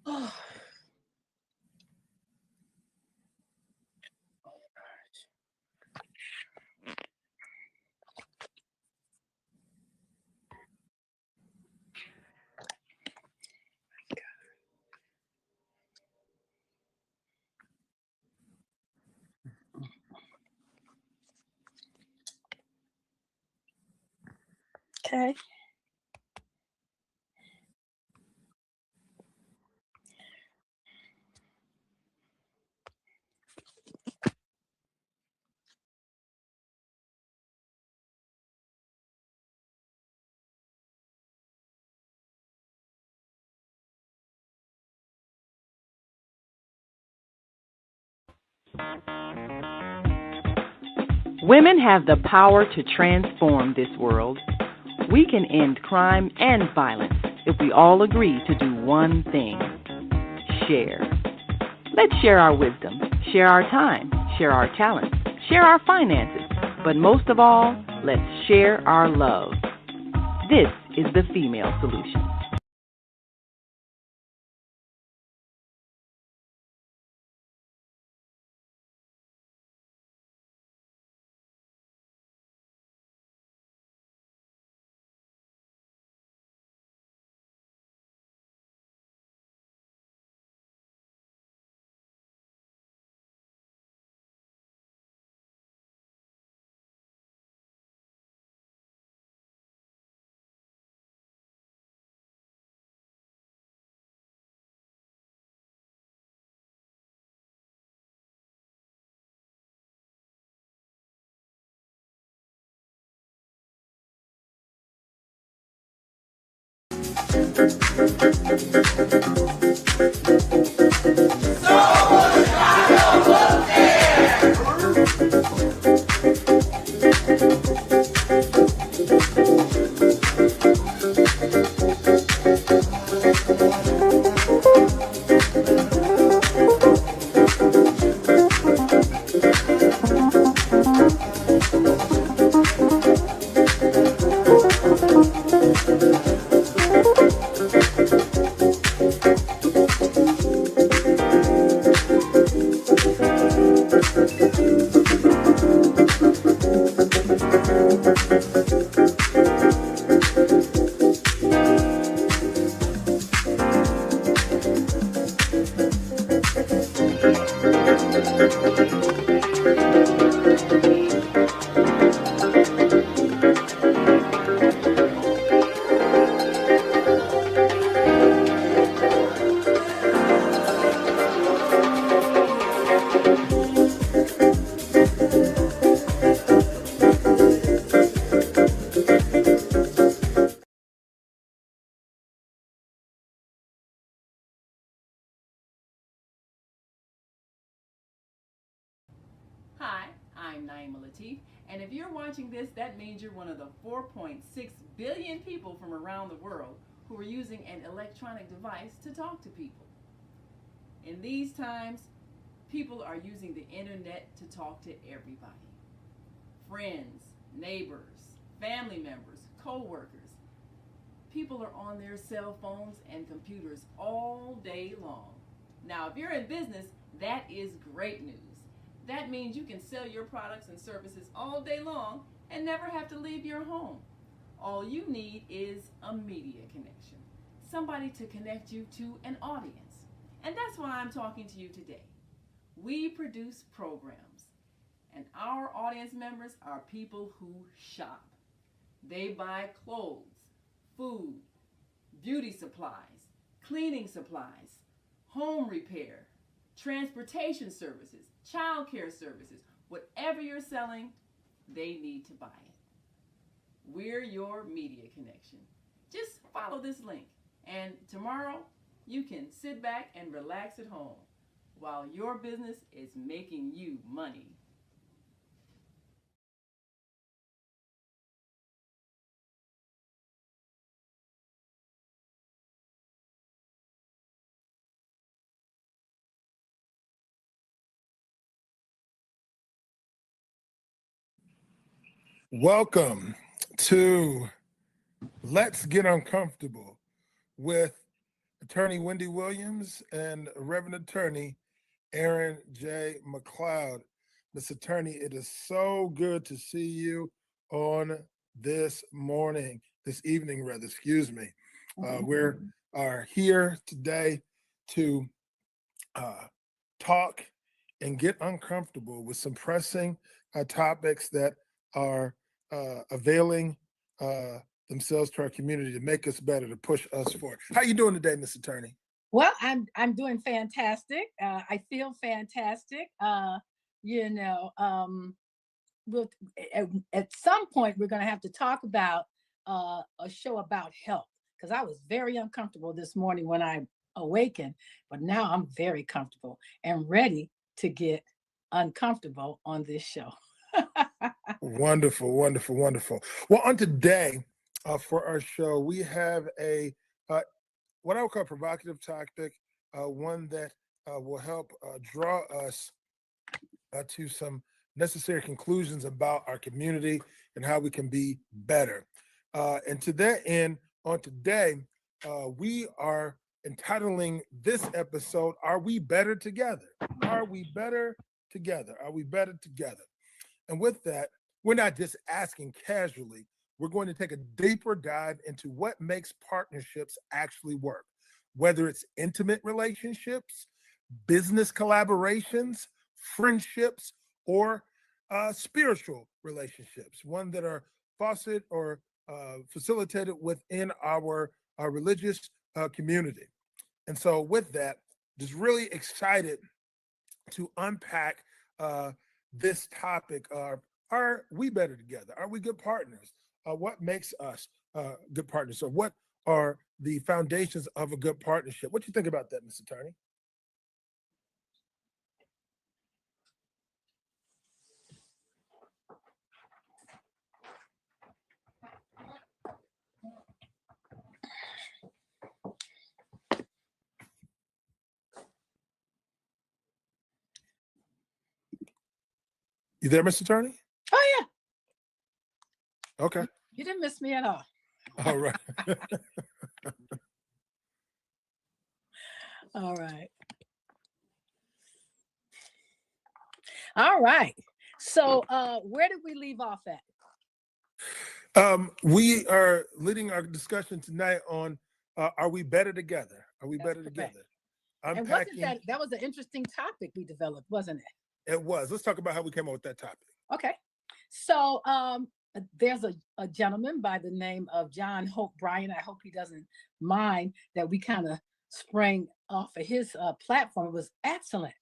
Oh, okay. Women have the power to transform this world. We can end crime and violence if we all agree to do one thing: share. Let's share our wisdom, share our time, share our talents, share our finances, but most of all, let's share our love. This is the female solution. Hi, I'm Naima Latif, and if you're watching this, that means you're one of the 4.6 billion people from around the world who are using an electronic device to talk to people. In these times, people are using the internet to talk to everybody: friends, neighbors, family members, co workers. People are on their cell phones and computers all day long. Now, if you're in business, that is great news. That means you can sell your products and services all day long and never have to leave your home. All you need is a media connection, somebody to connect you to an audience. And that's why I'm talking to you today. We produce programs, and our audience members are people who shop. They buy clothes, food, beauty supplies, cleaning supplies, home repair, transportation services, child care services. Whatever you're selling, they need to buy it. We're your media connection. Just follow this link, and tomorrow you can sit back and relax at home while your business is making you money. Welcome to Let's Get Uncomfortable with Attorney Wendy Williams and Reverend Attorney Aaron J. McLeod. Miss Attorney, it is so good to see you on this morning, this evening, rather, excuse me. We are here today to talk and get uncomfortable with some pressing topics that are availing themselves to our community to make us better, to push us forward. How you doing today, Miss Attorney? Well, I'm doing fantastic. I feel fantastic. You know, we'll at some point we're going to have to talk about a show about health, because I was very uncomfortable this morning when I awakened, but now I'm very comfortable and ready to get uncomfortable on this show. Wonderful, wonderful, wonderful. Well, on today for our show, we have a what I would call a provocative topic, one that will help draw us to some necessary conclusions about our community and how we can be better. And to that end, on today, we are entitling this episode, Are We Better Together? Are we better together? Are we better together? And with that, we're not just asking casually, we're going to take a deeper dive into what makes partnerships actually work, whether it's intimate relationships, business collaborations, friendships, or spiritual relationships, one that are fostered or facilitated within our religious community. And so with that, just really excited to unpack this topic. Are we better together? Are we good partners? What makes us good partners? So what are the foundations of a good partnership? What do you think about that, Mr. Attorney? You there, Mr. Attorney? Oh yeah, Okay. you didn't miss me at all. All right. All right. All right. So where did we leave off at? We are leading our discussion tonight on are we better together? Are we That's better correct. together? And Unpacking. wasn't that was an interesting topic we developed, wasn't it? It was. Let's talk about how we came up with that topic. Okay. So there's a gentleman by the name of John Hope Bryant. I hope he doesn't mind that we kind of sprang off of his platform. It was excellent.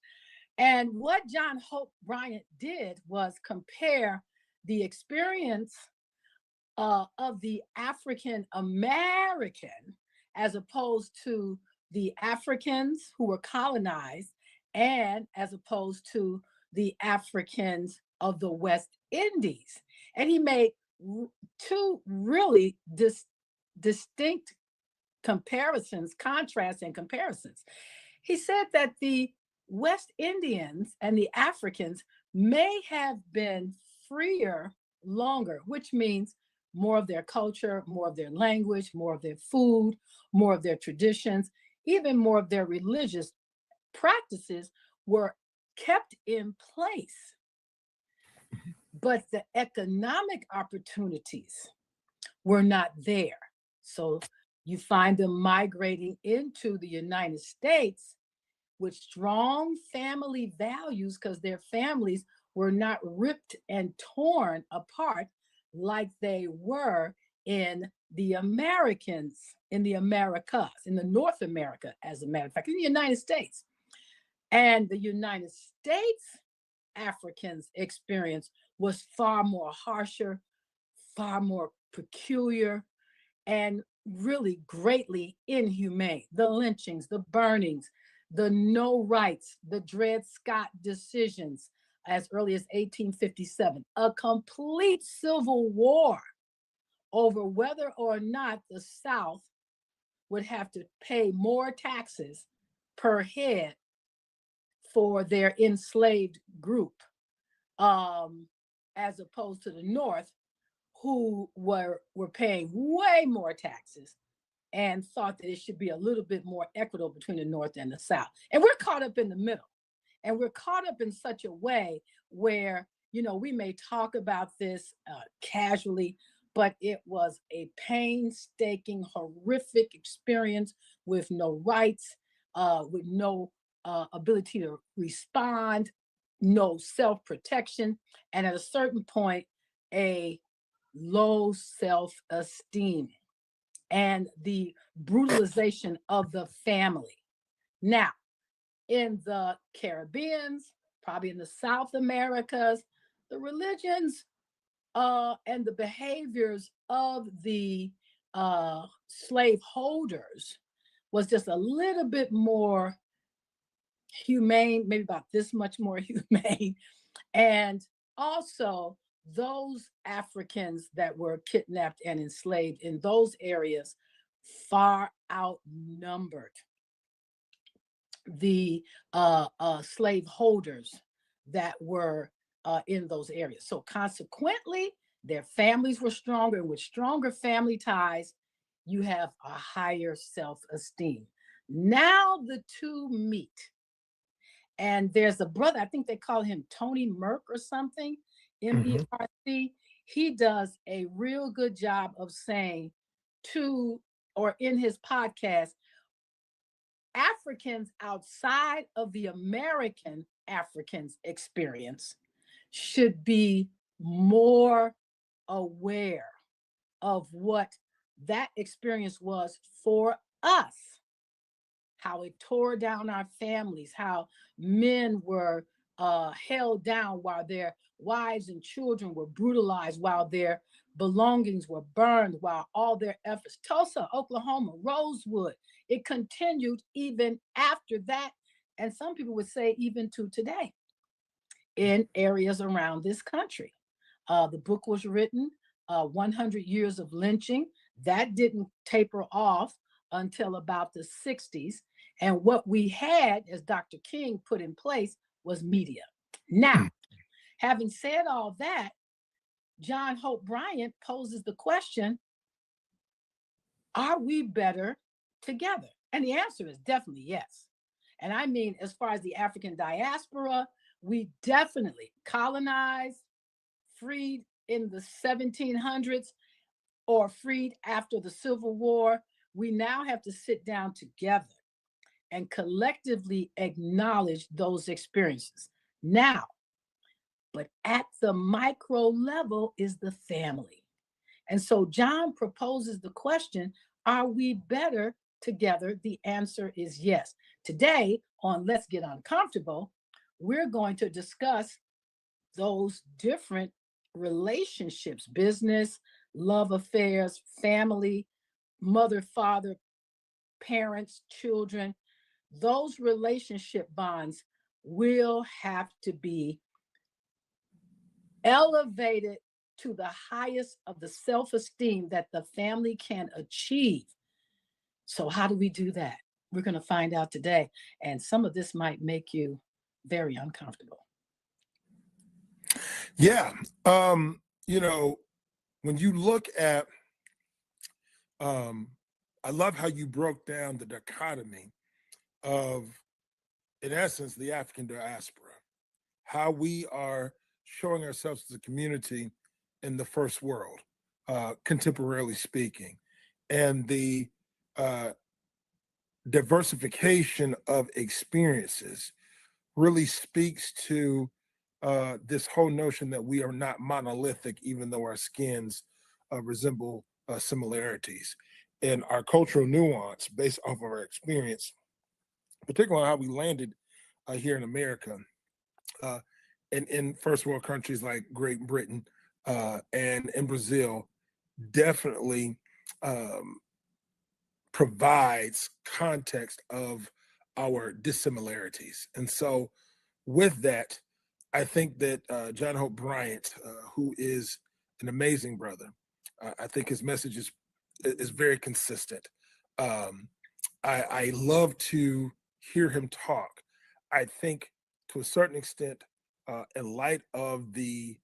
And what John Hope Bryant did was compare the experience of the African American as opposed to the Africans who were colonized, and as opposed to the Africans of the West Indies. And he made two really distinct comparisons, contrasts and comparisons. He said that the West Indians and the Africans may have been freer longer, which means more of their culture, more of their language, more of their food, more of their traditions, even more of their religious practices were kept in place. But the economic opportunities were not there. So you find them migrating into the United States with strong family values because their families were not ripped and torn apart like they were in the Americans, in the Americas, in the North America, as a matter of fact, in the United States. And the United States Africans' experience was far more harsher, far more peculiar, and really greatly inhumane. The lynchings, the burnings, the no rights, the Dred Scott decisions as early as 1857, a complete civil war over whether or not the South would have to pay more taxes per head for their enslaved group, as opposed to the North, who were paying way more taxes and thought that it should be a little bit more equitable between the North and the South. And we're caught up in the middle. And we're caught up in such a way where, we may talk about this casually, but it was a painstaking, horrific experience with no rights, with no ability to respond, no self-protection, and at a certain point, a low self-esteem and the brutalization of the family. Now, in the Caribbeans, probably in the South Americas, the religions and the behaviors of the slave holders was just a little bit more humane, maybe about this much more humane. And also, those Africans that were kidnapped and enslaved in those areas far outnumbered the slave holders that were in those areas. So consequently, their families were stronger, and with stronger family ties, you have a higher self-esteem. Now the two meet. And there's a brother, I think they call him Tony Merck or something, M-E-R-C. He does a real good job of saying or in his podcast, Africans outside of the American Africans experience should be more aware of what that experience was for us, how it tore down our families, how men were held down while their wives and children were brutalized, while their belongings were burned, while all their efforts, Tulsa, Oklahoma, Rosewood, it continued even after that. And some people would say even to today in areas around this country. The book was written, 100 Years of Lynching. That didn't taper off until about the 60s. And what we had, as Dr. King put in place, was media. Now, having said all that, John Hope Bryant poses the question, are we better together? And the answer is definitely yes. And I mean, as far as the African diaspora, we definitely colonized, freed in the 1700s, or freed after the Civil War. We now have to sit down together and collectively acknowledge those experiences. Now, but at the micro level is the family. And so John proposes the question, are we better together? The answer is yes. Today on Let's Get Uncomfortable, we're going to discuss those different relationships, business, love affairs, family, mother, father, parents, children. Those relationship bonds will have to be elevated to the highest of the self-esteem that the family can achieve. So how do we do that? We're going to find out today. And some of this might make you very uncomfortable. Yeah. When you look at, I love how you broke down the dichotomy of, in essence, the African diaspora, how we are showing ourselves as a community in the first world, contemporarily speaking, and the diversification of experiences really speaks to this whole notion that we are not monolithic, even though our skins resemble similarities. And our cultural nuance based off of our experience, particularly how we landed here in America, and in first world countries like Great Britain and in Brazil, definitely provides context of our dissimilarities. And so with that, I think that John Hope Bryant, who is an amazing brother, I think his message is very consistent. I love to hear him talk. I think to a certain extent, in light of the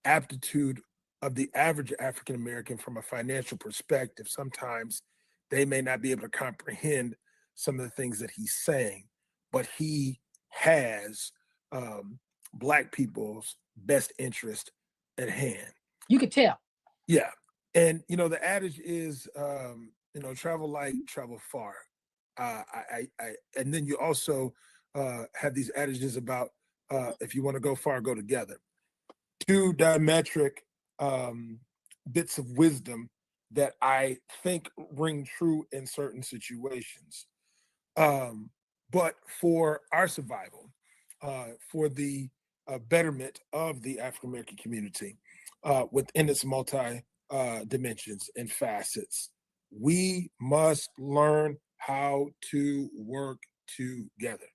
aptitude of the average African American from a financial perspective, sometimes they may not be able to comprehend some of the things that he's saying, but he has Black people's best interest at hand. You could tell. Yeah. And, the adage is, travel light, travel far. And then you also have these adages about if you want to go far, go together. Two diametric bits of wisdom that I think ring true in certain situations. But for our survival, for the betterment of the African American community within its multi dimensions and facets, we must learn how to work together.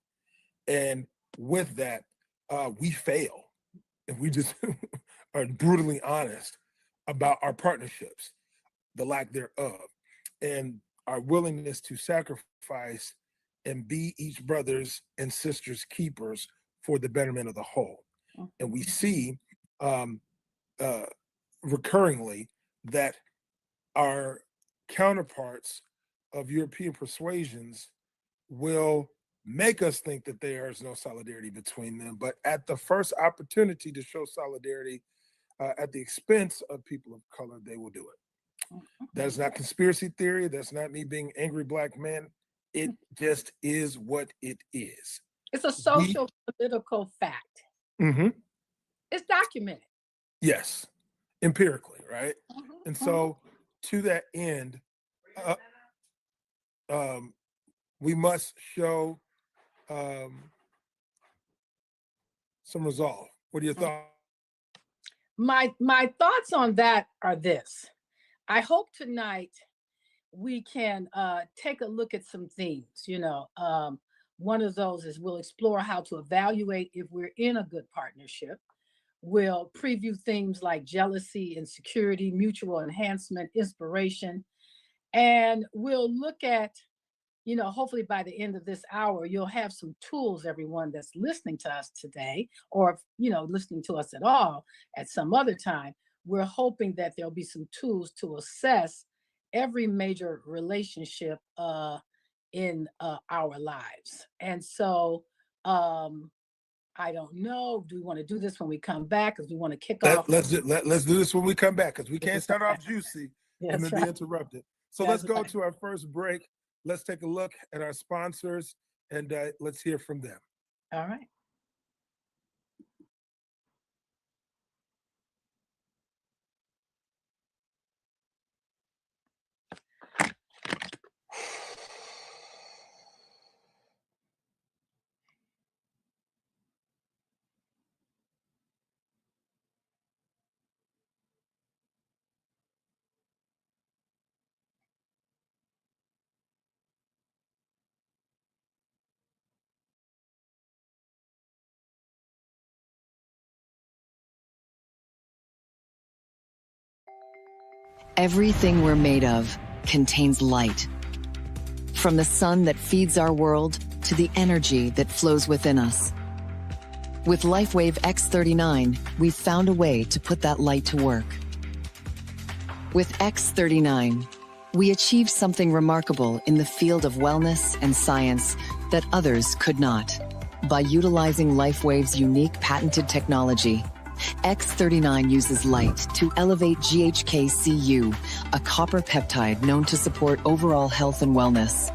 And with that, we fail. And we just are brutally honest about our partnerships, the lack thereof, and our willingness to sacrifice and be each brothers and sisters keepers for the betterment of the whole. And we see um, recurringly that our counterparts of European persuasions will make us think that there is no solidarity between them. But at the first opportunity to show solidarity at the expense of people of color, they will do it. That is not conspiracy theory. That's not me being angry Black man. It just is what it is. It's a social political fact. Mm-hmm. It's documented. Yes, empirically, right? And so to that end, we must show some resolve. What are your thoughts? My thoughts on that are this. I hope tonight we can take a look at some themes. One of those is we'll explore how to evaluate if we're in a good partnership. We'll preview themes like jealousy, insecurity, mutual enhancement, inspiration. And we'll look at, hopefully by the end of this hour, you'll have some tools, everyone that's listening to us today, or, listening to us at all at some other time. We're hoping that there'll be some tools to assess every major relationship in our lives. And so I don't know, do we want to do this when we come back? Because we want to kick off. Let's do this when we come back, because we can't start off juicy and then be interrupted. So let's go to our first break. Let's take a look at our sponsors and let's hear from them. All right. Everything we're made of contains light. From the sun that feeds our world to the energy that flows within us. With LifeWave X39, we've found a way to put that light to work. With X39, we achieved something remarkable in the field of wellness and science that others could not. By utilizing LifeWave's unique patented technology, X39 uses light to elevate GHK-Cu, a copper peptide known to support overall health and wellness.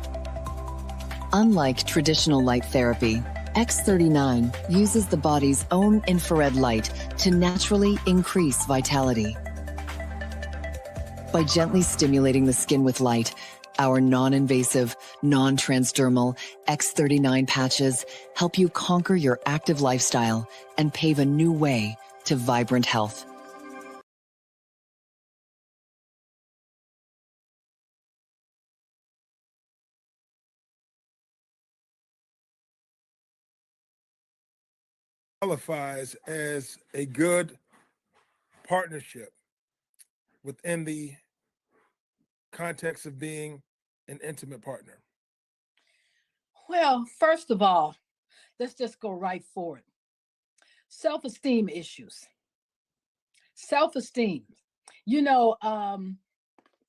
Unlike traditional light therapy, X39 uses the body's own infrared light to naturally increase vitality. By gently stimulating the skin with light, our non-invasive, non-transdermal X39 patches help you conquer your active lifestyle and pave a new way to vibrant health. Qualifies as a good partnership within the context of being an intimate partner? Well, first of all, let's just go right for it. Self-esteem issues. Self-esteem. You know,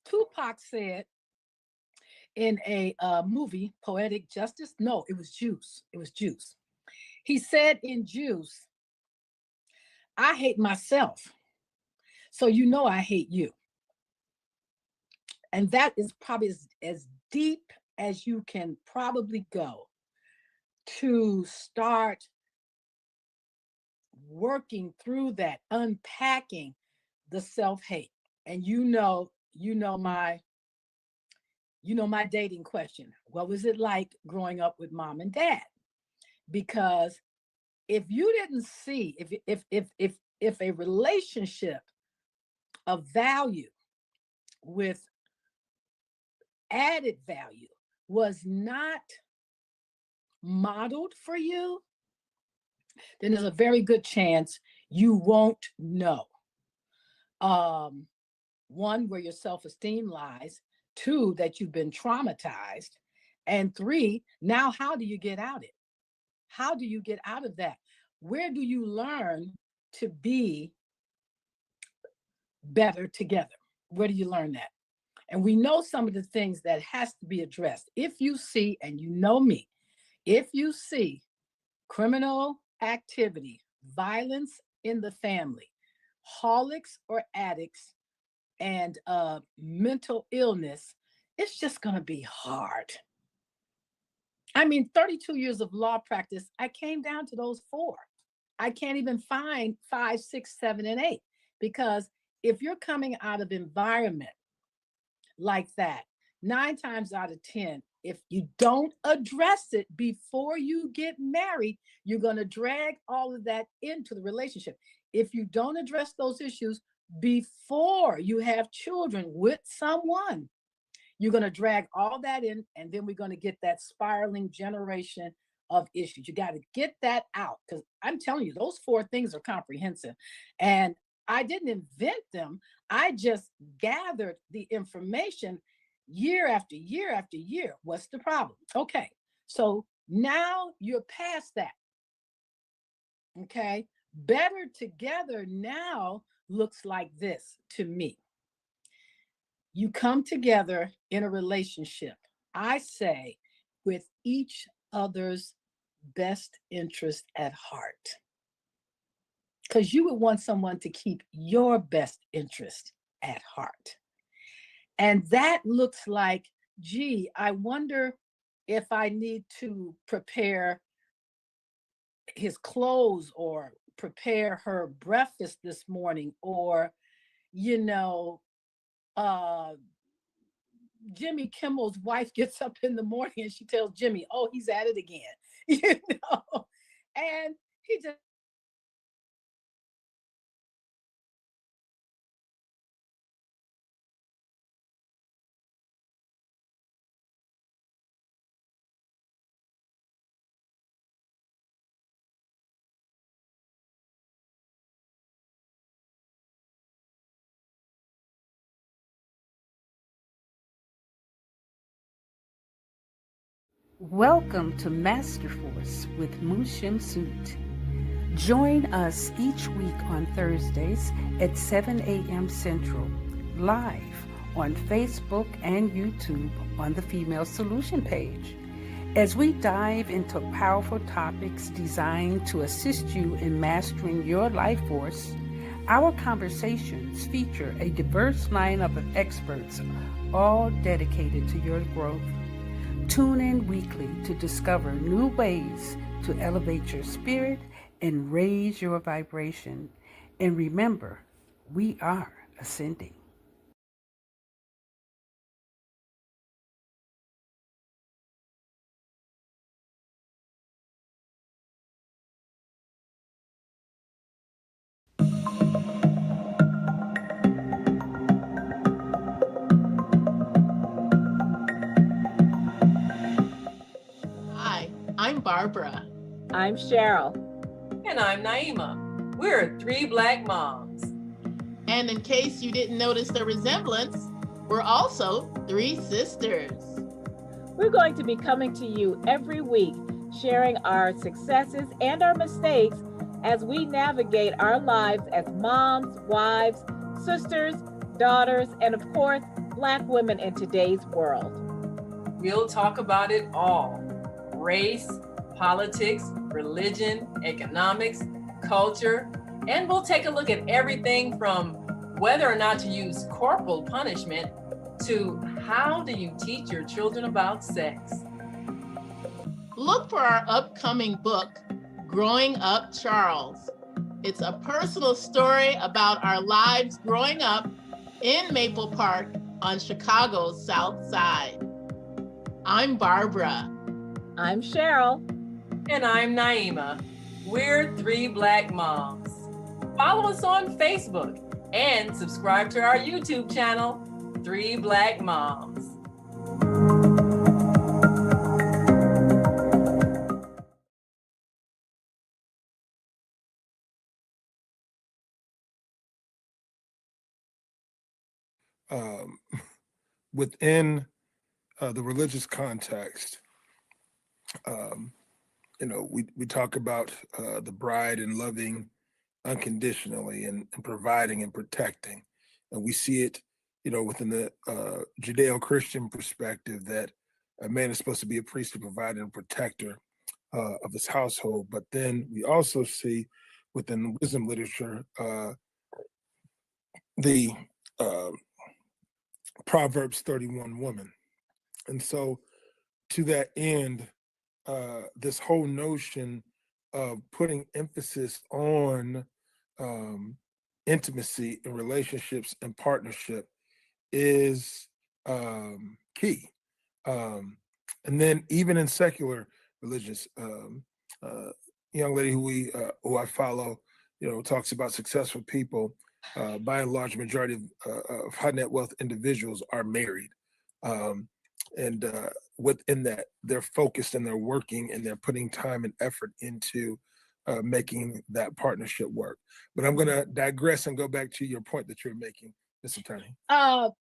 Tupac said in a movie, Poetic Justice. No, it was Juice. It was Juice. He said in Juice, I hate myself. So you know I hate you. And that is probably as deep as you can probably go to start working through that, unpacking the self-hate. And my dating question. What was it like growing up with mom and dad? Because if you didn't see, if a relationship of value with added value was not modeled for you, then there's a very good chance you won't know. One, where your self-esteem lies. Two, that you've been traumatized. And three, now how do you get out of it? How do you get out of that? Where do you learn to be better together? Where do you learn that? And we know some of the things that has to be addressed. If you see, and you know me, if you see criminal activity, violence in the family, holics or addicts, and mental illness, it's just going to be hard. I mean, 32 years of law practice, I came down to those four. I can't even find 5, 6, 7, and 8, because if you're coming out of environment like that, 9 times out of 10, if you don't address it before you get married, you're going to drag all of that into the relationship. If you don't address those issues before you have children with someone, you're going to drag all that in, and then we're going to get that spiraling generation of issues. You got to get that out, because I'm telling you, those 4 things are comprehensive. And I didn't invent them. I just gathered the information year after year after year. What's the problem? Okay, so now you're past that. Okay, better together now looks like this to me. You come together in a relationship, I say, with each other's best interest at heart. Because you would want someone to keep your best interest at heart. And that looks like, gee, I wonder if I need to prepare his clothes or prepare her breakfast this morning, or, Jimmy Kimmel's wife gets up in the morning and she tells Jimmy, oh, he's at it again, and he just, Welcome to Master Force with Mushim Suit. Join us each week on Thursdays at 7 a.m. Central, live on Facebook and YouTube on the Female Solution page, as we dive into powerful topics designed to assist you in mastering your life force. Our conversations feature a diverse lineup of experts, all dedicated to your growth. Tune in weekly to discover new ways to elevate your spirit and raise your vibration. And remember, we are ascending. Hi, I'm Barbara. I'm Cheryl. And I'm Naima. We're 3 Black moms. And in case you didn't notice the resemblance, we're also 3 sisters. We're going to be coming to you every week, sharing our successes and our mistakes as we navigate our lives as moms, wives, sisters, daughters, and of course, Black women in today's world. We'll talk about it all: race, politics, religion, economics, culture, and we'll take a look at everything from whether or not to use corporal punishment to how do you teach your children about sex. Look for our upcoming book, Growing Up Charles. It's a personal story about our lives growing up in Maple Park on Chicago's South Side. I'm Barbara. I'm Cheryl. And I'm Naima. We're three Black moms. Follow us on Facebook and subscribe to our YouTube channel, Three Black Moms. Within the religious context, we talk about the bride and loving unconditionally and providing and protecting. And we see it, within the Judeo-Christian perspective that a man is supposed to be a priest, a provider, and protector of his household. But then we also see within wisdom literature the Proverbs 31 woman. And so to that end, this whole notion of putting emphasis on intimacy and relationships and partnership is key. And then even in secular religions, young lady who I follow, talks about successful people. By and large, majority of high net wealth individuals are married. And within that, they're focused and they're working and they're putting time and effort into making that partnership work. But I'm going to digress and go back to your point that you're making, Ms. Attorney. Barack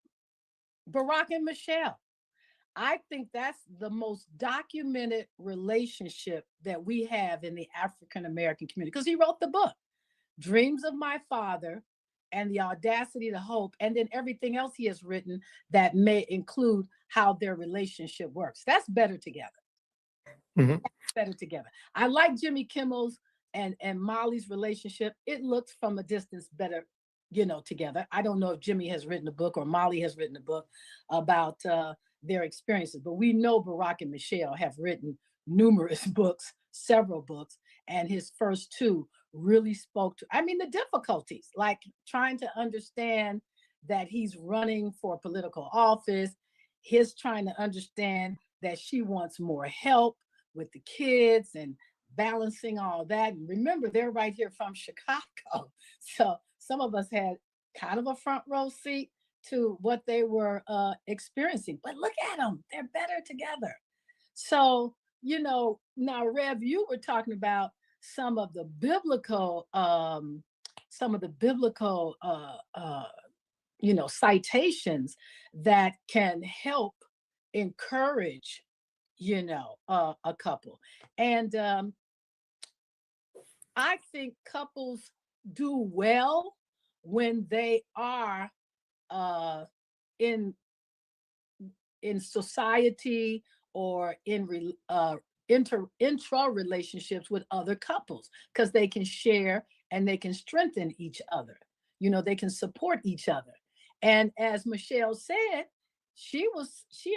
and Michelle. I think that's the most documented relationship that we have in the African American community, because he wrote the book, Dreams of My Father, and The Audacity to Hope, and then everything else he has written that may include how their relationship works. That's better together. Mm-hmm. That's better together. I like Jimmy Kimmel's and Molly's relationship. It looks from a distance better, together. I don't know if Jimmy has written a book or Molly has written a book about their experiences, but we know Barack and Michelle have written numerous books, several books, and his first two really spoke to, the difficulties, like trying to understand that he's running for political office, his trying to understand that she wants more help with the kids and balancing all that. And remember, they're right here from Chicago. So some of us had kind of a front row seat to what they were experiencing. But look at them, they're better together. So, now Rev, you were talking about some of the biblical citations that can help encourage, a couple. And I think couples do well when they are in society or in intra relationships with other couples, because they can share and they can strengthen each other. They can support each other. And as Michelle said, she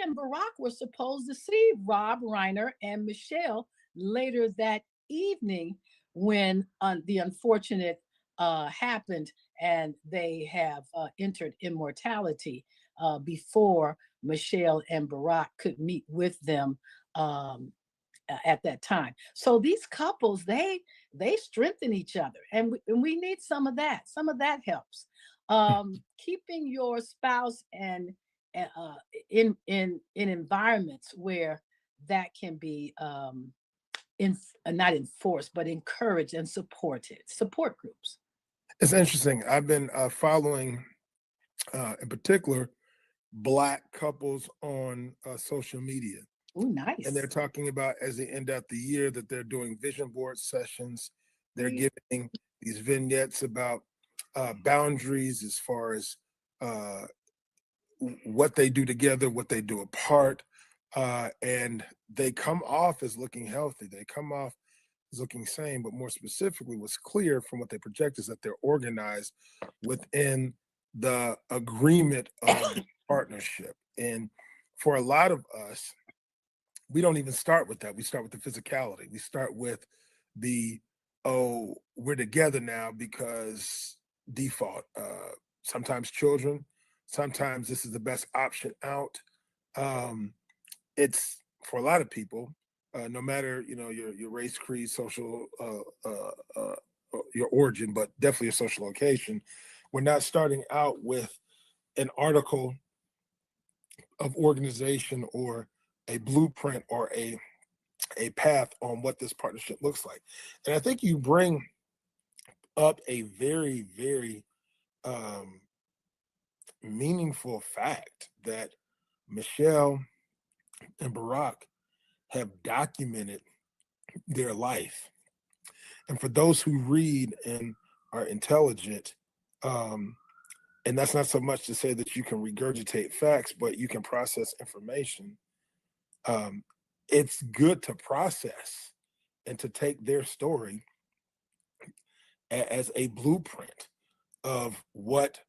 and Barack were supposed to see Rob Reiner and Michelle later that evening when the unfortunate happened, and they have entered immortality before Michelle and Barack could meet with them at that time. So these couples, they strengthen each other, and we need some of that. Some of that helps. Keeping your spouse and in environments where that can be not enforced, but encouraged and supported. Support groups. It's interesting. I've been following, in particular, Black couples on social media. Oh, nice. And they're talking about, as they end out the year, that they're doing vision board sessions. They're giving these vignettes about boundaries as far as uh, what they do together, what they do apart, and they come off as looking healthy. They come off as looking sane, but more specifically, what's clear from what they project is that they're organized within the agreement of partnership. And for a lot of us, we don't even start with that. We start with the physicality. We start with the, oh, we're together now because default. Sometimes children, sometimes this is the best option out. Um, it's for a lot of people, no matter your race, creed, social, your origin, but definitely your social location. We're not starting out with an article of organization or a blueprint or a path on what this partnership looks like. And I think you bring up a very, very meaningful fact that Michelle and Barack have documented their life. And for those who read and are intelligent, and that's not so much to say that you can regurgitate facts, but you can process information. It's good to process and to take their story as a blueprint of what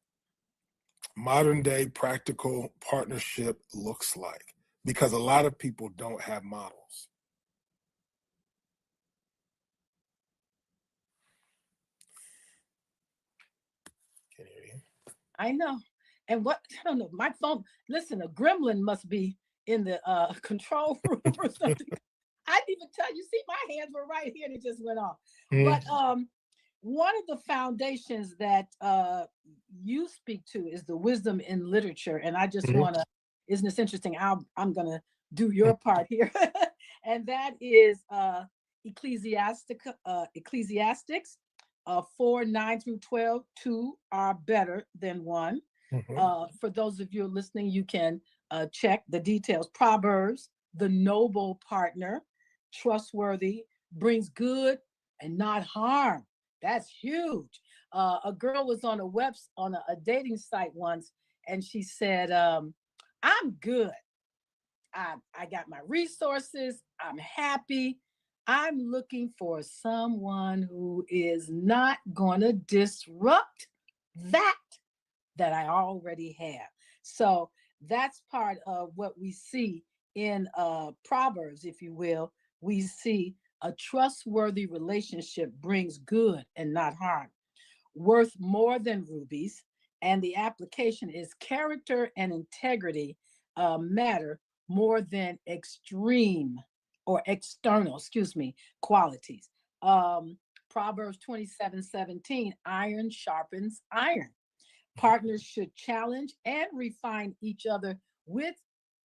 modern day practical partnership looks like, because a lot of people don't have models. Can you hear you? I know. And what, I don't know, my phone, listen, a gremlin must be in the control room or something. I didn't even tell you, see, my hands were right here and it just went off. But one of the foundations that you speak to is the wisdom in literature. And I just want to, isn't this interesting? I'm going to do your part here. And that is Ecclesiastics 4:9-12, two are better than one. For those of you listening, you can check the details. Proverbs, the noble partner, trustworthy, brings good and not harm. That's huge. A girl was on a dating site once, and she said, I'm good. I got my resources. I'm happy. I'm looking for someone who is not going to disrupt that I already have. So that's part of what we see in Proverbs, if you will. We see a trustworthy relationship brings good and not harm, worth more than rubies. And the application is character and integrity matter more than extreme or external, qualities. Proverbs 27:17, iron sharpens iron. Partners should challenge and refine each other with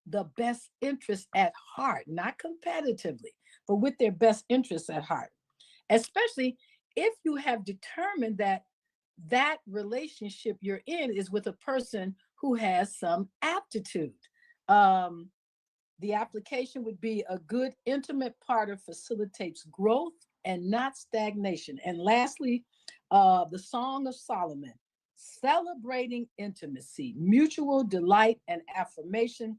the best interest at heart, not competitively, but with their best interests at heart, especially if you have determined that that relationship you're in is with a person who has some aptitude. The application would be a good intimate partner facilitates growth and not stagnation. And lastly, the Song of Solomon, celebrating intimacy, mutual delight and affirmation.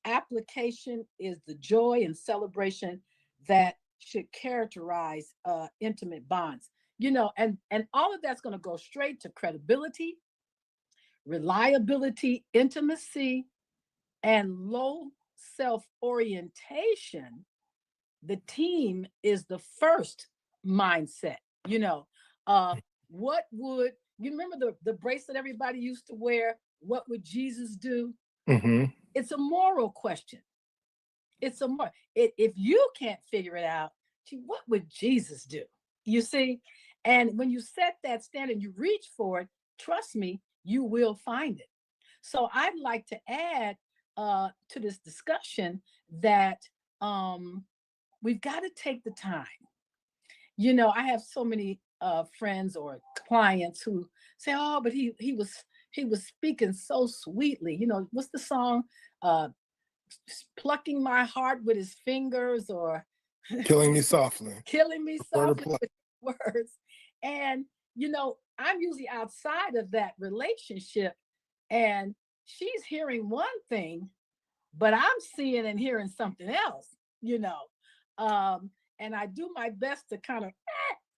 Application is the joy and celebration that should characterize intimate bonds. And all of that's going to go straight to credibility, reliability, intimacy, and low self-orientation. The team is the first mindset. What would you remember the bracelet everybody used to wear? What would Jesus do? It's a moral question. It's a more if you can't figure it out, what would Jesus do? You see, and when you set that standard, you reach for it. Trust me, you will find it. So I'd like to add to this discussion that we've got to take the time. I have so many friends or clients who say, "Oh, but he was speaking so sweetly." What's the song? Plucking my heart with his fingers, or killing me softly. Killing me softly with words. And I'm usually outside of that relationship, And she's hearing one thing, but I'm seeing and hearing something else, you know. And I do my best to kind of,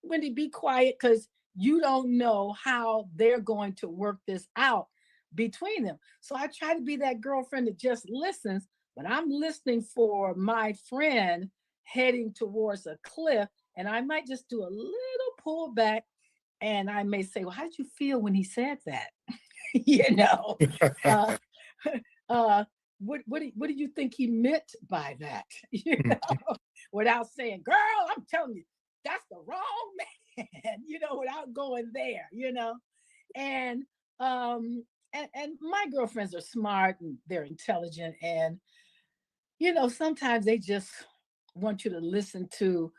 Wendy, be quiet, because you don't know how they're going to work this out between them. So I try to be that girlfriend that just listens, but I'm listening for my friend heading towards a cliff, and I might just do a little pullback, and I may say, well, how did you feel when he said that? You know, uh, what do you think he meant by that? You know, without saying, girl, I'm telling you, that's the wrong man, you know, without going there, you know. And and my girlfriends are smart and they're intelligent, and you know, sometimes they just want you to listen to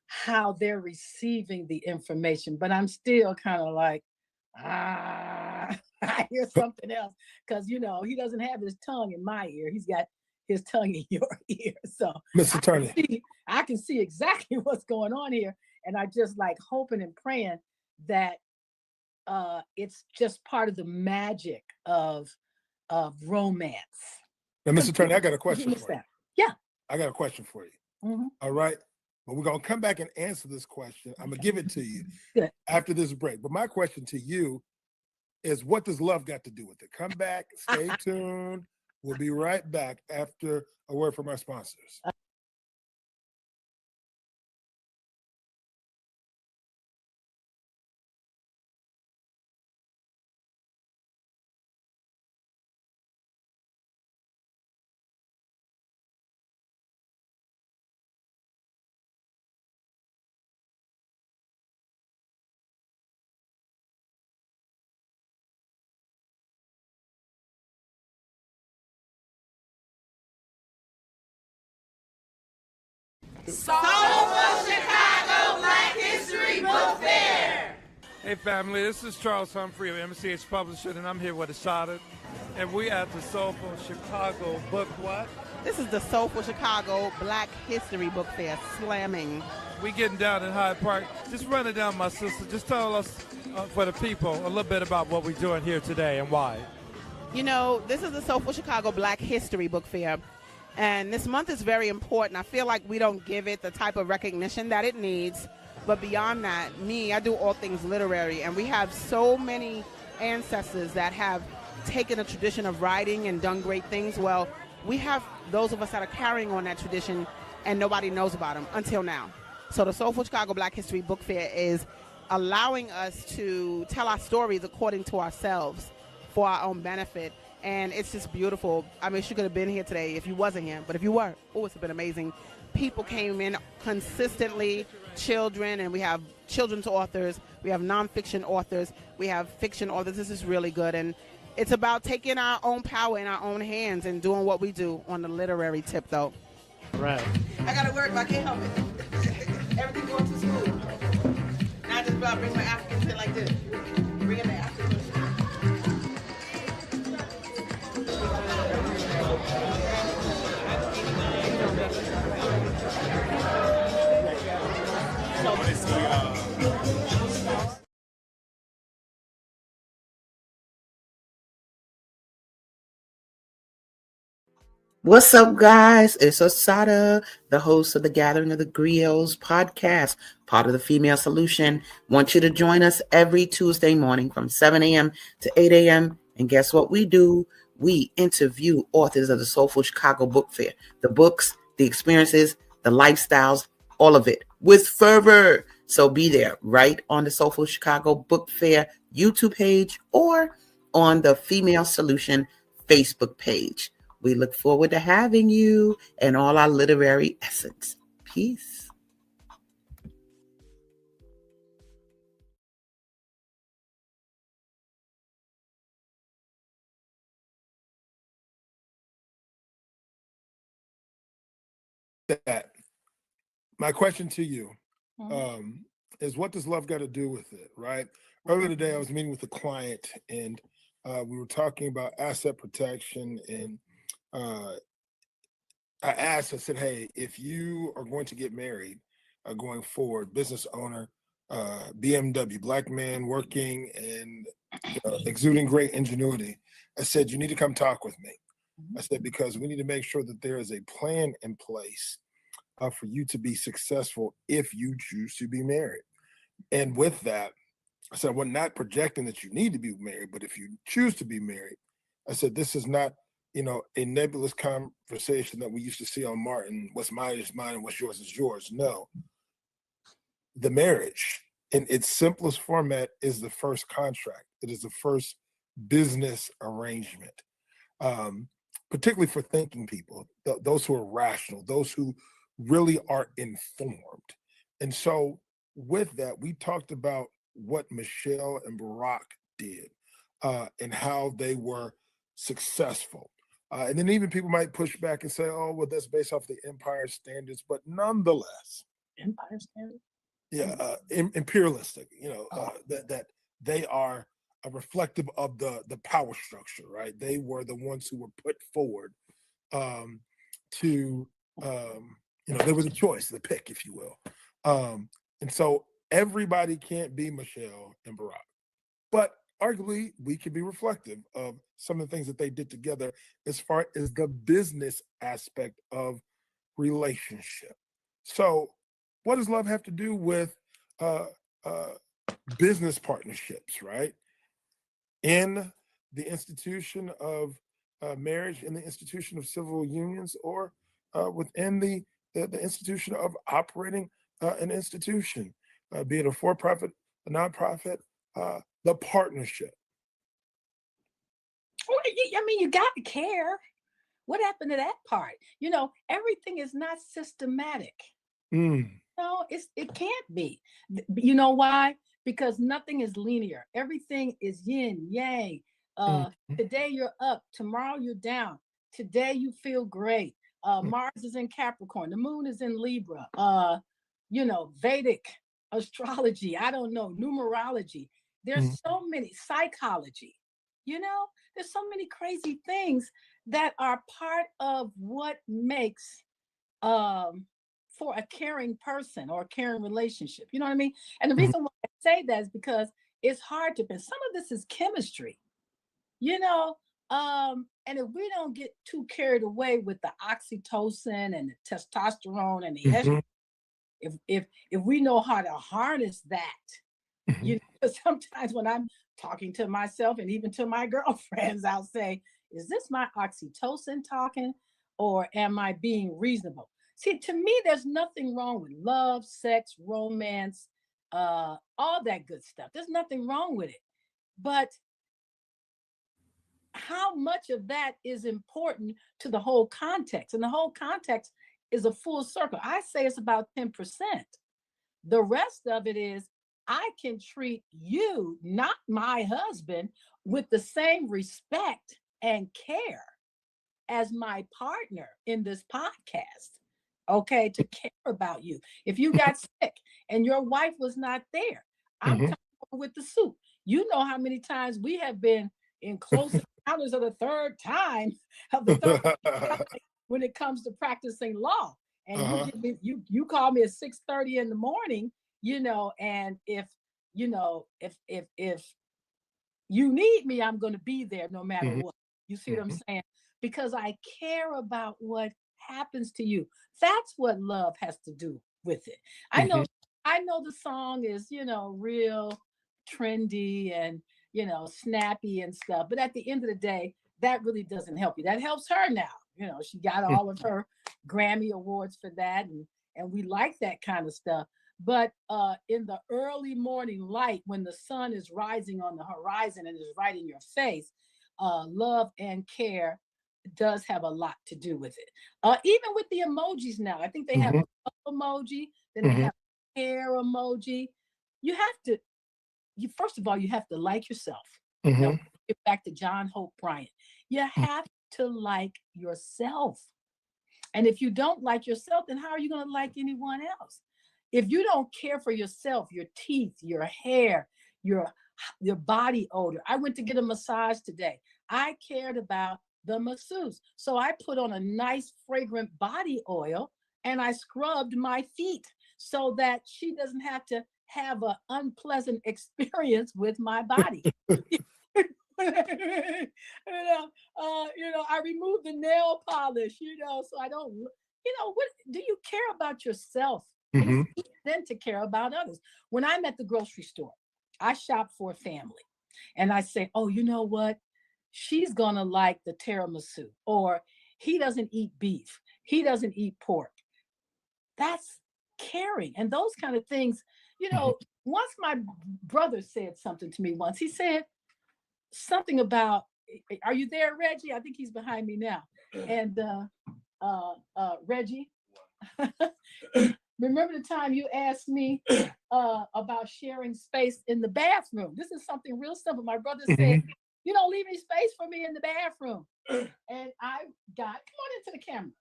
how they're receiving the information. But I'm still kind of like, I hear something else, because you know, he doesn't have his tongue in my ear. He's got his tongue in your ear. So Mr. Attorney, I can see exactly what's going on here. And I just like hoping and praying that it's just part of the magic of romance. now, Mr. Attorney, I got a question for you. Yeah. I got a question for you. Mhm. All right. But we're going to come back and answer this question. I'm going to give it to you Good. after this break. But my question to you is, what does love got to do with it? Come back, stay tuned. We'll be right back after a word from our sponsors. Soulful Chicago Black History Book Fair. Hey family, this is Charles Humphrey of MCH Publishing, and I'm here with Ashada, and we at the Soulful Chicago Book what? This is the Soulful Chicago Black History Book Fair, slamming. We getting down in Hyde Park. Just run it down, my sister. Just tell us, for the people, a little bit about what we're doing here today and why. You know, this is the Soulful Chicago Black History Book Fair, and this month is very important. I feel like we don't give it the type of recognition that it needs. But beyond that, I do all things literary, and we have so many ancestors that have taken a tradition of writing and done great things. Well, we have those of us that are carrying on that tradition, and nobody knows about them until now. So the Soulful Chicago Black History Book Fair is allowing us to tell our stories according to ourselves for our own benefit. And it's just beautiful. I mean, she could have been here today if you wasn't here, but if you were, it's been amazing. People came in consistently, children, and we have children's authors, we have nonfiction authors, we have fiction authors. This is really good, and it's about taking our own power in our own hands and doing what we do on the literary tip, though. Right. I gotta work, but I can't help it. Everything going too smooth. Now I just about bring my African shit like this. Bring it back. What's up, guys? It's Osada, the host of the Gathering of the Griots podcast, part of the Female Solution. Want you to join us every Tuesday morning from 7 a.m. to 8 a.m. And guess what we do? We interview authors of the Soulful Chicago Book Fair. The books, the experiences, the lifestyles, all of it with fervor. So be there right on the Soulful Chicago Book Fair YouTube page or on the Female Solution Facebook page. We look forward to having you and all our literary essence. Peace. That my question to you is, what does love got to do with it, right? Earlier today, I was meeting with a client, and we were talking about asset protection, and I asked, I said, hey, if you are going to get married going forward, business owner, BMW, black man working and exuding great ingenuity. I said, you need to come talk with me. I said, because we need to make sure that there is a plan in place for you to be successful if you choose to be married. And with that, I said, we're not projecting that you need to be married, but if you choose to be married, I said, this is not, a nebulous conversation that we used to see on Martin, what's mine is mine and what's yours is yours. No, the marriage in its simplest format is the first contract. It is the first business arrangement, particularly for thinking people, those who are rational, those who really are informed. And so with that, we talked about what Michelle and Barack did and how they were successful. And then even people might push back and say, oh, well, that's based off the empire standards. But nonetheless, Empire standard? Yeah, imperialistic, that they are reflective of the power structure, right? They were the ones who were put forward to, there was a choice, the pick, if you will. And so everybody can't be Michelle and Barack, but arguably we can be reflective of some of the things that they did together as far as the business aspect of relationship. So what does love have to do with business partnerships, right? In the institution of marriage, in the institution of civil unions, or within the institution of operating an institution, be it a for-profit, a nonprofit, the partnership. Well, I mean, you got to care. What happened to that part? Everything is not systematic. No, it can't be. You know why? Because nothing is linear. Everything is yin, yang. Today you're up, tomorrow you're down. Today you feel great. Mars is in Capricorn, the moon is in Libra. Vedic astrology, I don't know, numerology. There's so many, psychology. There's so many crazy things that are part of what makes for a caring person or a caring relationship. You know what I mean? And the reason why I say that is because it's hard to, some of this is chemistry, and if we don't get too carried away with the oxytocin and the testosterone and the estrogen, if we know how to harness that, sometimes when I'm talking to myself and even to my girlfriends, I'll say, is this my oxytocin talking, or am I being reasonable? See, to me, there's nothing wrong with love, sex, romance, all that good stuff. There's nothing wrong with it. But how much of that is important to the whole context? And the whole context is a full circle. I say it's about 10%. The rest of it is, I can treat you, not my husband, with the same respect and care as my partner in this podcast. Okay, to care about you. If you got sick and your wife was not there, I'm coming over with the soup. You know how many times we have been in close encounters of the third time when it comes to practicing law. And you call me at 6:30 in the morning, and if you need me, I'm going to be there no matter what. You see what I'm saying? Because I care about what happens to you. That's what love has to do with it. I know the song is, real trendy and, snappy and stuff. But at the end of the day, that really doesn't help you. That helps her now. She got all of her Grammy awards for that. And we like that kind of stuff. But in the early morning light, when the sun is rising on the horizon and is right in your face, love and care does have a lot to do with it. Even with the emojis now, I think they have a love emoji, then they have a care emoji. You have to, first of all, you have to like yourself. Get back to John Hope Bryant. You have to like yourself. And if you don't like yourself, then how are you going to like anyone else? If you don't care for yourself, your teeth, your hair, your body odor. I went to get a massage today. I cared about the masseuse. So I put on a nice fragrant body oil and I scrubbed my feet so that she doesn't have to have an unpleasant experience with my body. I remove the nail polish, so I don't, what do you care about yourself? Mm-hmm. Than to care about others. When I'm at the grocery store, I shop for a family and I say, oh, you know what? She's gonna like the tiramisu, or he doesn't eat beef, he doesn't eat pork. That's caring. And those kind of things, once my brother said something to me once. He said something about, are you there, Reggie? I think he's behind me now. And Reggie, remember the time you asked me about sharing space in the bathroom? This is something real simple. My brother said, you don't leave any space for me in the bathroom. And I got, come on into the camera.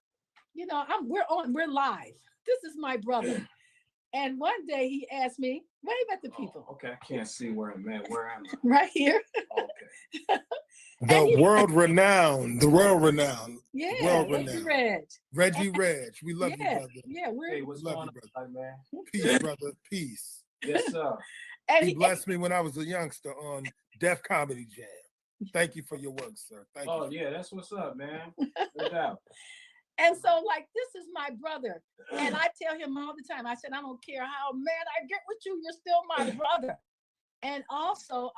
We're live. This is my brother. And one day he asked me, wave at the people. Okay, I can't see where I'm at. Where am I? Right here. Okay. The world renowned. Yeah, Reggie Reg. We love you, brother. Yeah, what's going on, brother? Man? Peace, brother. Peace. Yes, sir. And he blessed me when I was a youngster on Def Comedy Jam. Thank you for your work, sir. Thank you. Oh, yeah, that's what's up, man. No doubt. And so, this is my brother. And I tell him all the time, I said, I don't care how mad I get with you, you're still my brother. And also,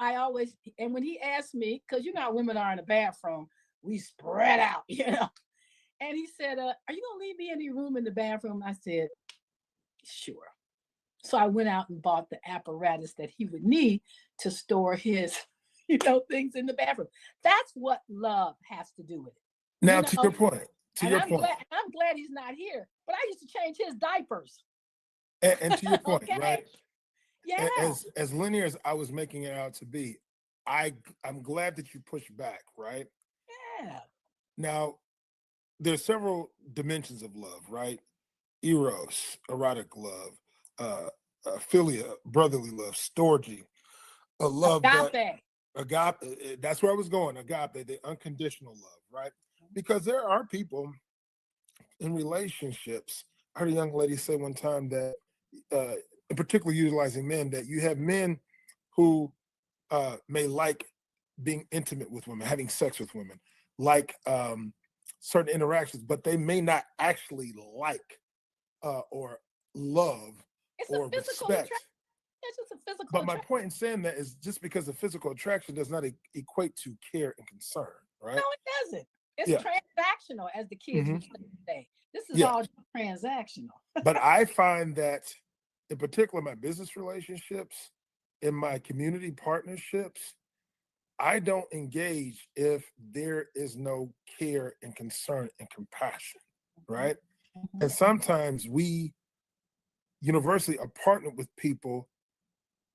and when he asked me, because you know how women are in the bathroom, we spread out, And he said, are you going to leave me any room in the bathroom? I said, sure. So I went out and bought the apparatus that he would need to store his, things in the bathroom. That's what love has to do with it. Now, to your point. I'm glad he's not here, but I used to change his diapers. And to your point, okay. Right? Yeah. As linear as I was making it out to be, I'm glad that you pushed back, right? Yeah. Now, there's several dimensions of love, right? Eros, erotic love, philia, brotherly love, storge, a love agape. That's where I was going. Agape, the unconditional love, right? Because there are people in relationships. I heard a young lady say one time that, particularly utilizing men, that you have men who may like being intimate with women, having sex with women, like certain interactions, but they may not actually like or love or respect. It's just a physical But my point in saying that is just because the physical attraction does not equate to care and concern, right? No, it doesn't. It's transactional, as the kids would say. This is all transactional. But I find that, in particular, my business relationships, in my community partnerships, I don't engage if there is no care and concern and compassion, right? And sometimes we universally are partnered with people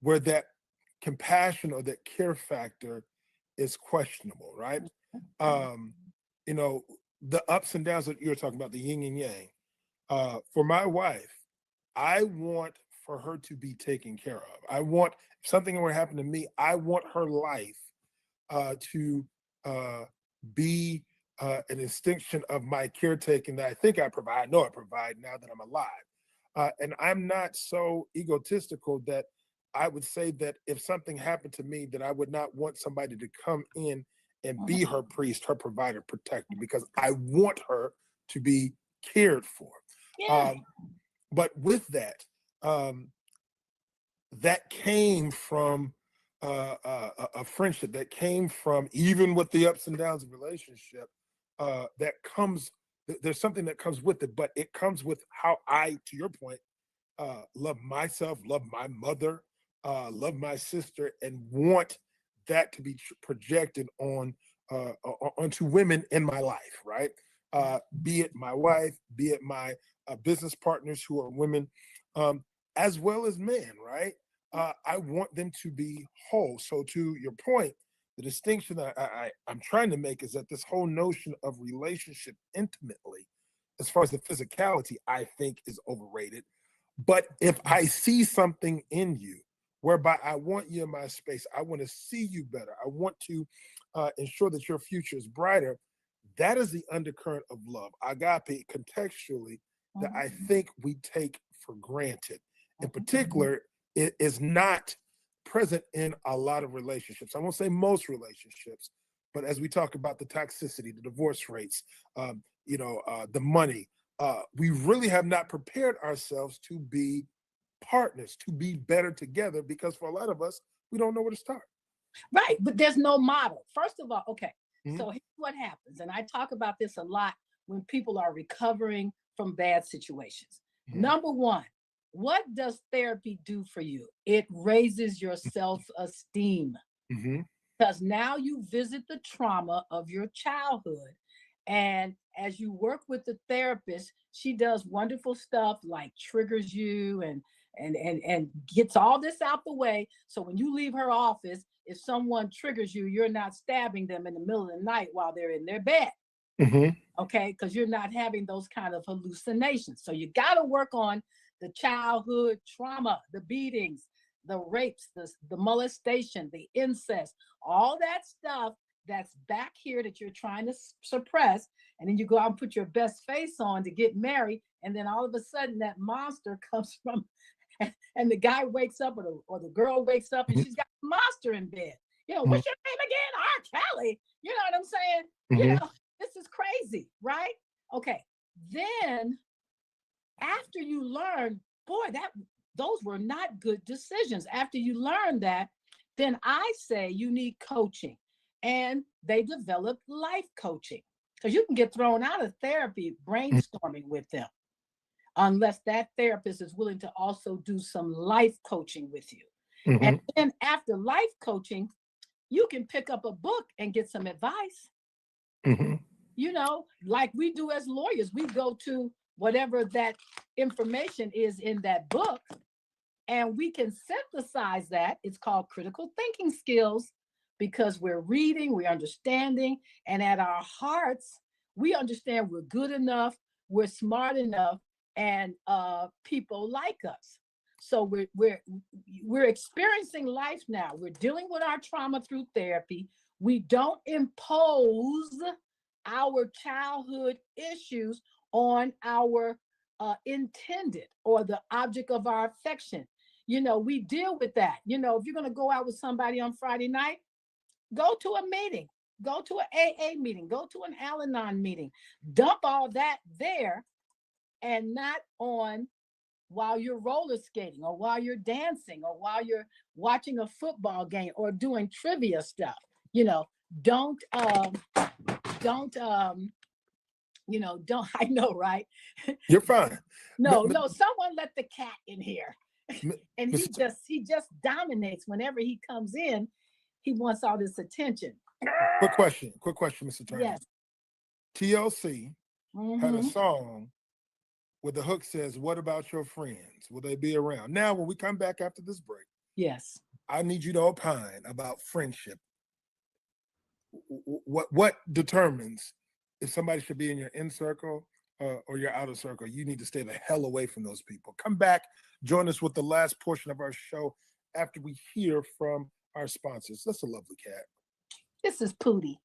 where that compassion or that care factor is questionable, right? The ups and downs that you're talking about, the yin and yang. For my wife, I want for her to be taken care of. I want, if something were to happen to me, I want her life to be an extinction of my caretaking that I think I provide. I know I provide now that I'm alive. And I'm not so egotistical that I would say that if something happened to me, that I would not want somebody to come in and be her priest, her provider, protector, because I want her to be cared for. Yeah. But with that, that came from a friendship, that came from, even with the ups and downs of relationship, there's something that comes with it, but it comes with how I, to your point, love myself, love my mother, love my sister, and want that to be projected onto women in my life, right? Be it my wife, be it my business partners who are women, as well as men, right? I want them to be whole. So to your point, the distinction that I'm trying to make is that this whole notion of relationship intimately, as far as the physicality, I think is overrated. But if I see something in you whereby I want you in my space, I want to see you better, I want to ensure that your future is brighter, that is the undercurrent of love, agape, contextually, that I think we take for granted. In particular, is not present in a lot of relationships. I won't say most relationships, but as we talk about the toxicity, the divorce rates, the money, we really have not prepared ourselves to be partners, to be better together, because for a lot of us, we don't know where to start. Right, but there's no model. First of all, okay, so here's what happens, and I talk about this a lot when people are recovering from bad situations. Number one, what does therapy do for you? It raises your self-esteem. Because now you visit the trauma of your childhood. And as you work with the therapist, she does wonderful stuff like triggers you and gets all this out the way. So when you leave her office, if someone triggers you, you're not stabbing them in the middle of the night while they're in their bed. Okay, because you're not having those kind of hallucinations. So you got to work on the childhood trauma, the beatings, the rapes, the molestation, the incest, all that stuff that's back here that you're trying to suppress. And then you go out and put your best face on to get married. And then all of a sudden that monster comes from, and the guy wakes up or the girl wakes up and she's got a monster in bed. What's your name again? R. Kelly. You know what I'm saying? This is crazy, right? Okay. Then after you learn, boy, those were not good decisions. After you learn that, then I say you need coaching. And they develop life coaching, because you can get thrown out of therapy brainstorming with them unless that therapist is willing to also do some life coaching with you. And then after life coaching, you can pick up a book and get some advice. Like we do as lawyers, we go to whatever that information is in that book, and we can synthesize that. It's called critical thinking skills, because we're reading, we're understanding, and at our hearts, we understand we're good enough, we're smart enough, and people like us. So we're experiencing life now. We're dealing with our trauma through therapy. We don't impose our childhood issues on our intended or the object of our affection. We deal with that. If you're going to go out with somebody on Friday night, go to a meeting, go to an AA meeting, go to an Al-Anon meeting, dump all that there, and not on while you're roller skating or while you're dancing or while you're watching a football game or doing trivia stuff. Don't, I know, right? You're fine. No, someone let the cat in here. And he just dominates whenever he comes in. He wants all this attention. Quick question, Mr. Turner. Yes. TLC had a song where the hook says, "What about your friends? Will they be around?" Now, when we come back after this break, yes, I need you to opine about friendship. What determines if somebody should be in your inner circle or your outer circle? You need to stay the hell away from those people. Come back, join us with the last portion of our show after we hear from our sponsors. That's a lovely cat. This is Pootie.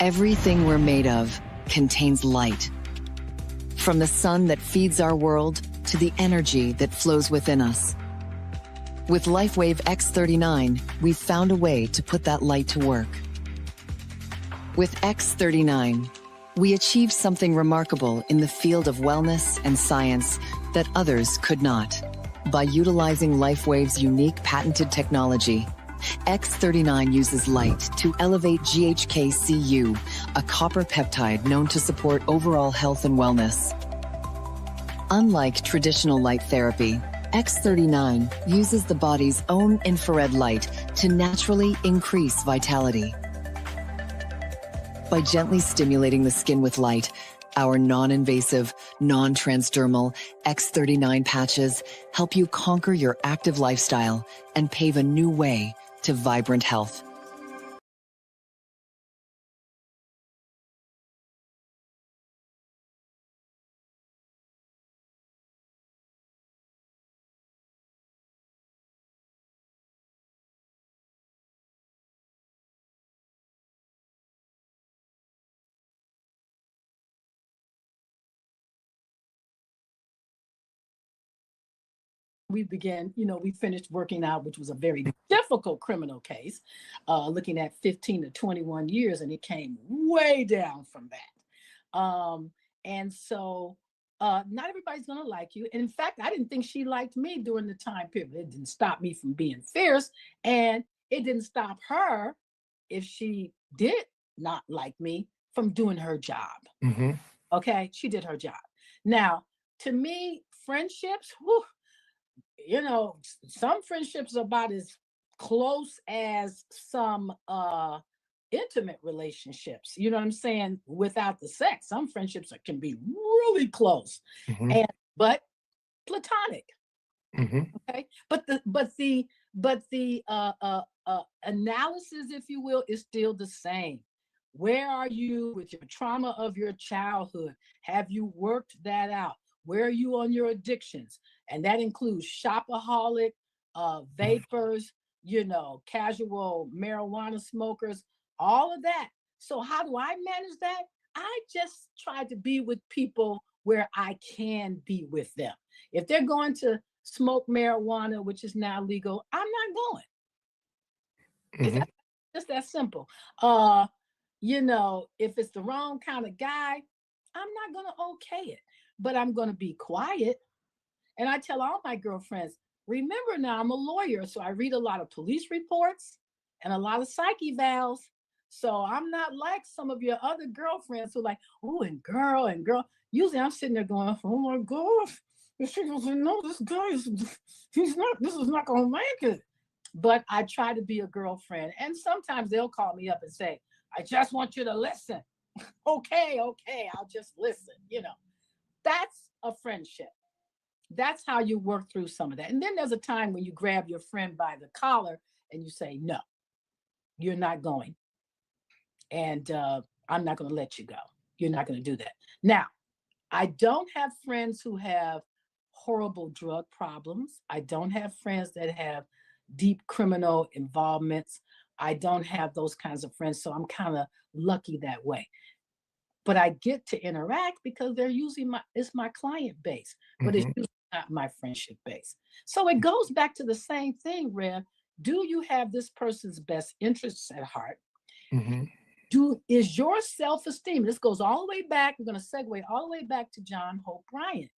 Everything we're made of contains light. From the sun that feeds our world to the energy that flows within us. With LifeWave X39, we've found a way to put that light to work. With X39, we achieved something remarkable in the field of wellness and science that others could not. By utilizing LifeWave's unique patented technology, X39 uses light to elevate GHK-Cu, a copper peptide known to support overall health and wellness. Unlike traditional light therapy, X39 uses the body's own infrared light to naturally increase vitality. By gently stimulating the skin with light, Our non-invasive, non-transdermal X39 patches help you conquer your active lifestyle and pave a new way to vibrant health. We began, we finished working out, which was a very difficult criminal case, looking at 15 to 21 years, and it came way down from that. And so not everybody's going to like you. And in fact, I didn't think she liked me during the time period. It didn't stop me from being fierce, and it didn't stop her, if she did not like me, from doing her job. Mm-hmm. Okay, she did her job. Now, to me, friendships, whew, some friendships are about as close as some intimate relationships, you know what I'm saying, without the sex. Some friendships can be really close, Mm-hmm. but platonic. Mm-hmm. Okay, but the analysis, if you will, is still the same. Where are you with your trauma of your childhood? Have you worked that out? Where are you on your addictions? And that includes shopaholic, vapors, casual marijuana smokers, all of that. So how do I manage that? I just try to be with people where I can be with them. If they're going to smoke marijuana, which is now legal, I'm not going. Mm-hmm. It's just that simple. If it's the wrong kind of guy, I'm not going to okay it, but I'm going to be quiet. And I tell all my girlfriends, remember now, I'm a lawyer, so I read a lot of police reports and a lot of psych evals. So I'm not like some of your other girlfriends who are like, oh, and girl. Usually I'm sitting there going, oh my gosh, she doesn't know this guy this is not going to make it. But I try to be a girlfriend. And sometimes they'll call me up and say, I just want you to listen. Okay, I'll just listen. That's a friendship. That's how you work through some of that. And then there's a time when you grab your friend by the collar and you say, no, you're not going. And I'm not going to let you go. You're not going to do that. Now, I don't have friends who have horrible drug problems. I don't have friends that have deep criminal involvements. I don't have those kinds of friends. So I'm kind of lucky that way. But I get to interact because they're usually it's my client base, but it's usually not my friendship base. So it goes back to the same thing, Rev. Do you have this person's best interests at heart? Mm-hmm. Is your self-esteem, this goes all the way back, we're going to segue all the way back to John Hope Bryant.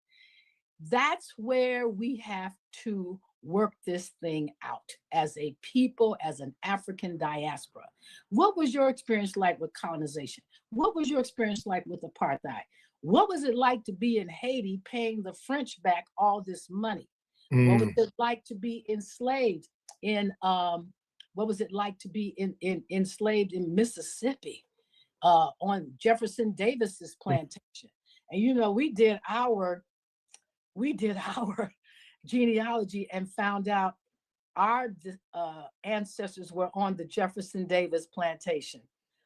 That's where we have to work this thing out as a people, as an African diaspora. What was your experience like with colonization? What was your experience like with apartheid? What was it like to be in Haiti paying the French back all this money? What was it like to be enslaved in what was it like to be enslaved in Mississippi on Jefferson Davis's plantation? And we did our genealogy and found out our ancestors were on the Jefferson Davis plantation.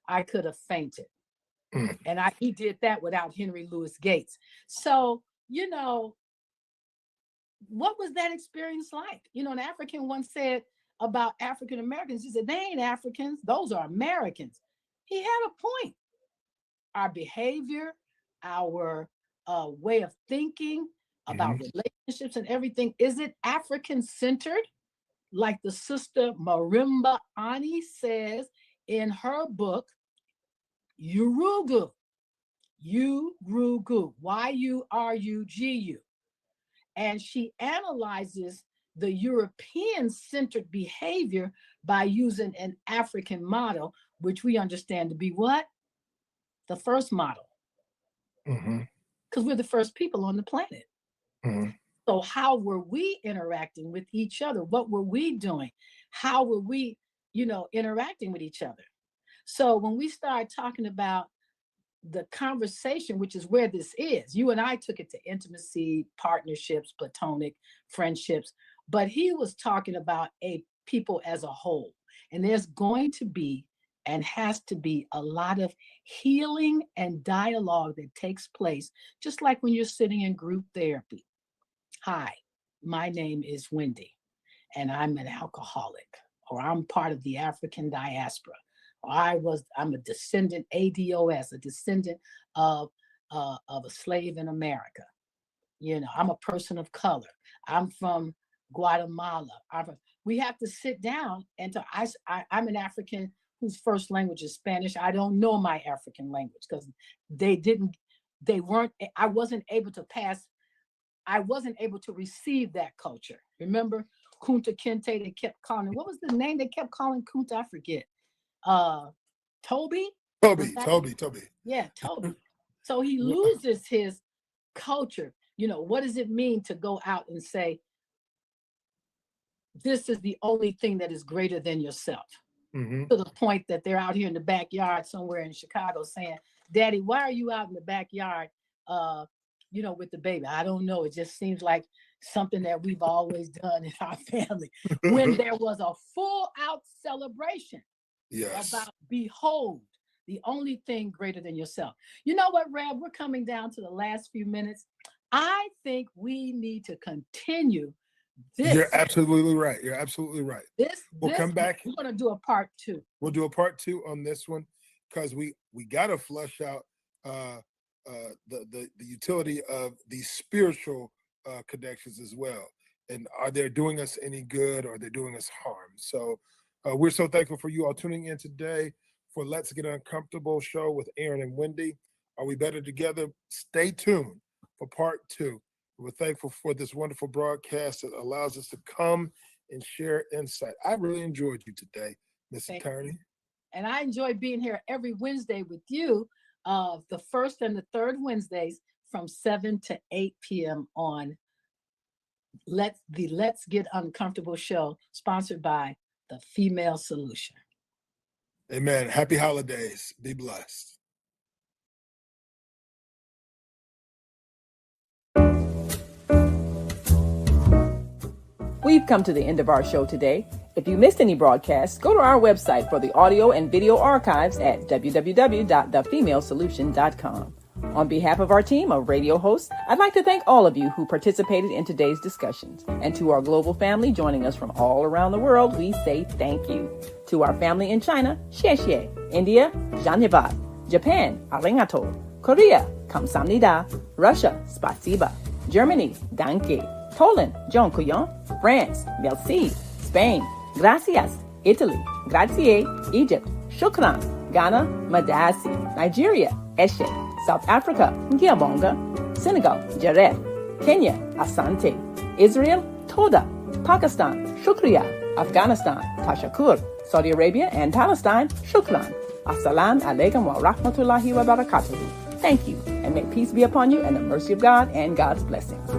I could have fainted. And he did that without Henry Louis Gates. So, what was that experience like? An African once said about African Americans, he said, they ain't Africans, those are Americans. He had a point. Our behavior, our way of thinking about relationships and everything, is it African-centered? Like the sister Marimba Ani says in her book, Yurugu, Yurugu. And she analyzes the European-centered behavior by using an African model, which we understand to be what? The first model. Because we're the first people on the planet. So how were we interacting with each other? What were we doing? How were we, interacting with each other? So when we start talking about the conversation, which is where this is. You and I took it to intimacy, partnerships, platonic friendships, but he was talking about a people as a whole. And there's going to be and has to be a lot of healing and dialogue that takes place, just like when you're sitting in group therapy. Hi, my name is Wende, and I'm an alcoholic, or I'm part of the African diaspora. I'm a descendant, ADOS, a descendant of a slave in America. You know, I'm a person of color. I'm from Guatemala. We have to sit down and I'm an African whose first language is Spanish. I don't know my African language because I wasn't able to receive that culture. Remember Kunta Kinte, they kept calling, what was the name they kept calling Kunta? I forget. Toby. Yeah, Toby. So he loses his culture. You know, what does it mean to go out and say, this is the only thing that is greater than yourself? To the point that they're out here in the backyard somewhere in Chicago saying, Daddy, why are you out in the backyard, with the baby? I don't know. It just seems like something that we've always done in our family. When there was a full out celebration about, behold, the only thing greater than yourself. You know what, Reb? We're coming down to the last few minutes. I think we need to continue this. You're absolutely right. We'll come back. We're going to do a part 2. We'll do a part 2 on this one because we got to flush out the utility of these spiritual connections as well. And are they doing us any good, or are they doing us harm? So we're so thankful for you all tuning in today for Let's Get Uncomfortable show with Aaron and Wende. Are we better together? Stay tuned for part 2. We're thankful for this wonderful broadcast that allows us to come and share insight. I really enjoyed you today, Miss Attorney. And I enjoy being here every Wednesday with you, the first and the third Wednesdays from 7 to 8 p.m. on Let's Get Uncomfortable show, sponsored by The Female Solution. Amen. Happy holidays. Be blessed. We've come to the end of our show today. If you missed any broadcasts, go to our website for the audio and video archives at www.thefemalesolution.com. On behalf of our team of radio hosts, I'd like to thank all of you who participated in today's discussions. And to our global family joining us from all around the world, we say thank you. To our family in China, xie xie. India, Dhanyavad. Japan, arigato. Korea, kamsamnida. Russia, spasiba. Germany, danke. Poland, dziękuję. France, merci. Spain, gracias. Italy, grazie. Egypt, shukran. Ghana, madasi. Nigeria, eshe. South Africa, ngiyabonga. Senegal, jareh. Kenya, asante. Israel, toda. Pakistan, shukriya. Afghanistan, tashakur. Saudi Arabia and Palestine, shukran. Assalamu alaikum wa rahmatullahi wa barakatuhu. Thank you, and may peace be upon you and the mercy of God and God's blessings.